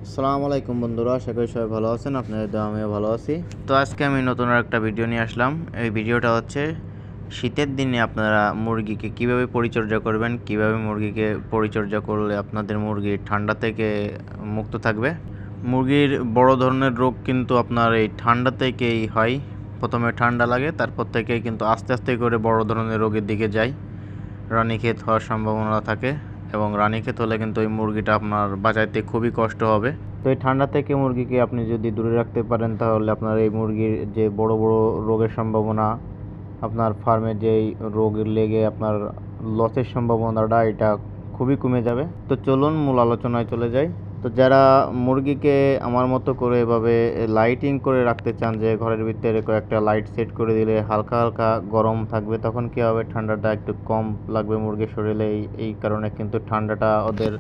আসসালামু আলাইকুম বন্ধুরা, আশা করি সবাই ভালো আছেন। আপনাদের দোয়া আমিও ভালো আছি। তো আজকে আমি নতুন একটা ভিডিও নিয়ে আসলাম। এই ভিডিওটা হচ্ছে শীতের দিনে আপনারা মুরগিকে কিভাবে পরিচর্যা করবেন, কিভাবে মুরগিকে পরিচর্যা করলে আপনাদের মুরগি ঠান্ডা থেকে মুক্ত থাকবে। মুরগির বড় ধরনের রোগ কিন্তু আপনার এই ঠান্ডা থেকেই হয়। প্রথমে ঠান্ডা লাগে, তারপর থেকে কিন্তু আস্তে আস্তে করে বড় ধরনের রোগের দিকে যায়। রানীক্ষেত হওয়ার সম্ভাবনা থাকে এবং রানীক্ষেত হলে কিন্তু ওই মুরগিটা আপনার বাঁচাইতে খুবই কষ্ট হবে। তো এই ঠান্ডা থেকে মুরগিকে আপনি যদি দূরে রাখতে পারেন, তাহলে আপনার এই মুরগির যে বড় বড় রোগের সম্ভাবনা, আপনার ফার্মে যেই রোগ লেগে আপনার লসের সম্ভাবনাটা এটা খুবই কমে যাবে। তো চলুন মূল আলোচনায় চলে যাই। তো যারা মুরগিকে আমার মতো করে এভাবে লাইটিং করে রাখতে চান, যে ঘরের ভিতরে কয়েকটা লাইট সেট করে দিলে হালকা হালকা গরম থাকবে, তখন কী হবে, ঠান্ডাটা একটু কম লাগবে মুরগির শরীরে। এই কারণে কিন্তু ঠান্ডাটা ওদের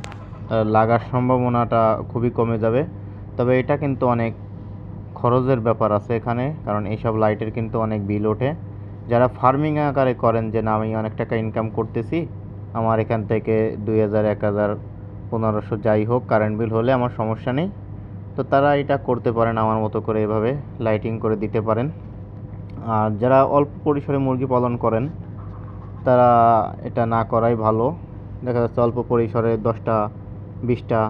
লাগার সম্ভাবনাটা খুবই কমে যাবে। তবে এটা কিন্তু অনেক খরচের ব্যাপার আছে এখানে, কারণ এইসব লাইটের কিন্তু অনেক বিল ওঠে। যারা ফার্মিং আকারে করেন, যে না আমি অনেক টাকা ইনকাম করতেছি, আমার এখান থেকে 2000, 1000, 1500 যাই হোক কারেন্ট বিল হলে আমার সমস্যা নেই, তো তারা এটা করতে পারেন আমার মতো করে এভাবে লাইটিং করে দিতে পারেন। আর যারা অল্প পরিসরে মুরগি পালন করেন, তারা এটা না করাই ভালো। দেখা যাচ্ছে অল্প পরিসরে 10টা, 20টা,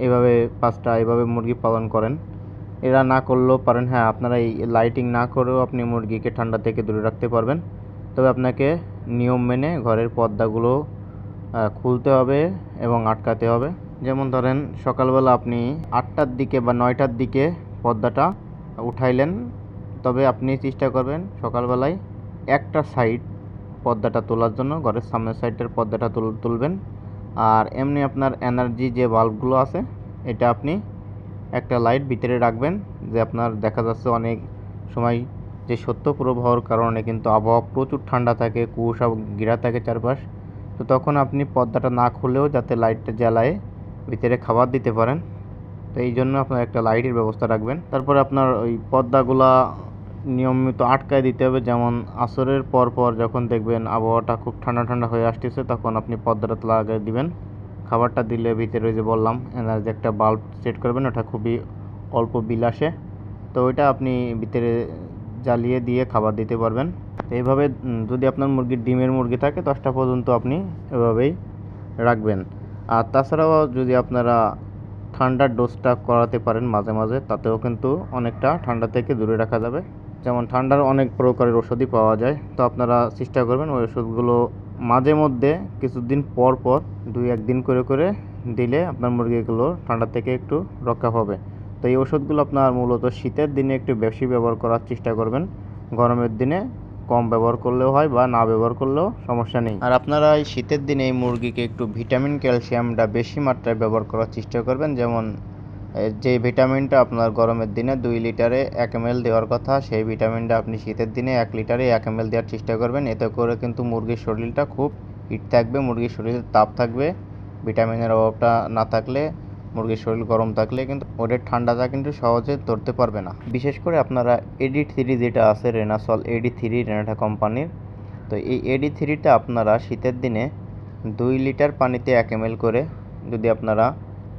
এভাবে 5টা এভাবে মুরগি পালন করেন। এরা না করলেও পারেন। হ্যাঁ, আপনারা এই লাইটিং না করেও আপনি মুরগিকে ঠান্ডা থেকে দূরে রাখতে পারবেন। তবে আপনাকে নিয়ম মেনে ঘরের পর্দাগুলো খুলতে হবে এবং আটকাতে হবে। যেমন ধরেন সকালবেলা আপনি 8টার দিকে বা 9টার দিকে পর্দাটা উঠাইলেন, তবে আপনি চেষ্টা করবেন সকালবেলায় একটা সাইড পর্দাটা তোলার জন্য, ঘরের সামনের সাইডের পর্দাটা তুলবেন। আর এমনি আপনার এনার্জি যে বাল্বগুলো আছে, এটা আপনি একটা লাইট ভিতরে রাখবেন। যে আপনার দেখা যাচ্ছে অনেক সময় যে শৈত্যপ্রবাহের কারণে কিন্তু আবহাওয়া প্রচুর ঠান্ডা থাকে, কুয়াশা ঘেরা থাকে চারপাশ, তো তখন আপনি পর্দাটা না খুলেও যাতে লাইটটা জ্বালায় ভিতরে খাবার দিতে পারেন, তো এই জন্য আপনার একটা লাইটের ব্যবস্থা রাখবেন। তারপরে আপনার ওই পর্দাগুলা নিয়মিত আটকায় দিতে হবে। যেমন আসরের পর পর যখন দেখবেন আবহাওয়াটা খুব ঠান্ডা ঠান্ডা হয়ে আসতেছে, তখন আপনি পর্দাটা লাগিয়ে দিবেন। খাবারটা দিলে ভিতরে ওই যে বললাম এনার্জি একটা বাল্ব সেট করবেন, ওটা খুবই অল্প বিল আসে, তো ওইটা আপনি ভিতরে জ্বালিয়ে দিয়ে খাবার দিতে পারবেন। তো এইভাবে যদি আপনার মুরগির ডিমের মুরগি থাকে 10টা পর্যন্ত আপনি এভাবেই রাখবেন। আর তাছাড়াও যদি আপনারা ঠান্ডার ডোজটা করাতে পারেন মাঝে মাঝে, তাতেও কিন্তু অনেকটা ঠান্ডা থেকে দূরে রাখা যাবে। যেমন ঠান্ডার অনেক প্রকারের ওষুধই পাওয়া যায়, তো আপনারা চেষ্টা করবেন ওই ওষুধগুলো মাঝে মধ্যে কিছুদিন পর পর 2-1 দিন করে করে দিলে আপনার মুরগিগুলো ঠান্ডা থেকে একটু রক্ষা পাবে। তো এই ওষুধগুলো আপনার মূলত শীতের দিনে একটু বেশি ব্যবহার করার চেষ্টা করবেন, গরমের দিনে কম ব্যবহার করলেও হয় বা না ব্যবহার করলেও সমস্যা নেই। আর আপনারা এই শীতের দিনে এই মুরগিকে একটু ভিটামিন ক্যালসিয়ামটা বেশি মাত্রায় ব্যবহার করার চেষ্টা করবেন। যেমন যে ভিটামিনটা আপনার গরমের দিনে 2 লিটারে 1 ml দেওয়ার কথা, সেই ভিটামিনটা আপনি শীতের দিনে 1 লিটারে 1 ml দেওয়ার চেষ্টা করবেন। এতে করে কিন্তু মুরগির শরীরটা খুব হিট থাকবে, মুরগির শরীরে তাপ থাকবে। ভিটামিনের অভাবটা না থাকলে, মুরগির শরীর গরম থাকলে কিন্তু ওদের ঠান্ডাটা কিন্তু সহজে ধরতে পারবে না। বিশেষ করে আপনারা AD3 যেটা আছে, রেনাসল AD3, রেনাটা কোম্পানির, তো এই AD3টা আপনারা শীতের দিনে 2 লিটার পানিতে 1 ml করে যদি আপনারা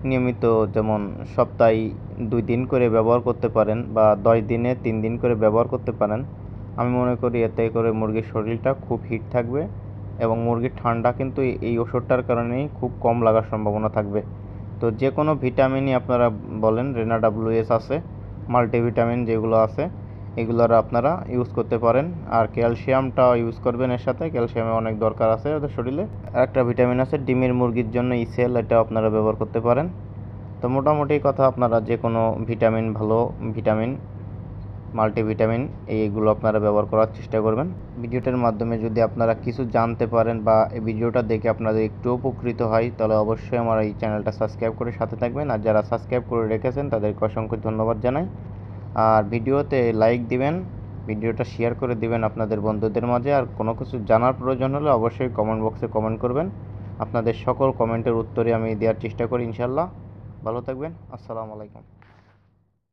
নিয়মিত, যেমন সপ্তাহে 2 দিন করে ব্যবহার করতে পারেন বা 10 দিনে 3 দিন করে ব্যবহার করতে পারেন, আমি মনে করি এতে করে মুরগির শরীরটা খুব হিট থাকবে এবং মুরগির ঠান্ডা কিন্তু এই ওষুধটার কারণেই খুব কম লাগার সম্ভাবনা থাকবে। তো যে কোনো ভিটামিনই আপনারা বলেন, রেনা WS আছে, মাল্টিভিটামিন যেগুলো আছে এগুলোর আপনারা ইউজ করতে পারেন। আর ক্যালসিয়ামটাও ইউজ করবেন এর সাথে, ক্যালসিয়ামের অনেক দরকার আছে ওদের শরীরে। আরেকটা ভিটামিন আছে ডিমের মুরগির জন্য ইসেল, এটাও আপনারা ব্যবহার করতে পারেন। তো মোটামুটি কথা, আপনারা যে কোনো ভিটামিন, ভালো ভিটামিন, মাল্টিভিটামিন এইগুলো আপনারা ব্যবহার করার চেষ্টা করবেন। ভিডিওটার মাধ্যমে যদি আপনারা কিছু জানতে পারেন বা এই ভিডিওটা দেখে আপনাদের একটু উপকৃত হয়, তাহলে অবশ্যই আমার এই চ্যানেলটা সাবস্ক্রাইব করে সাথে থাকবেন। আর যারা সাবস্ক্রাইব করে রেখেছেন তাদেরকে অসংখ্য ধন্যবাদ জানাই। আর ভিডিওতে লাইক দিবেন, ভিডিওটা শেয়ার করে দিবেন আপনাদের বন্ধুদের মাঝে। আর কোনো কিছু জানার প্রয়োজন হলে অবশ্যই কমেন্ট বক্সে কমেন্ট করবেন। আপনাদের সকল কমেন্টের উত্তরে আমি দেওয়ার চেষ্টা করি ইনশাল্লাহ। ভালো থাকবেন। আসসালামু আলাইকুম।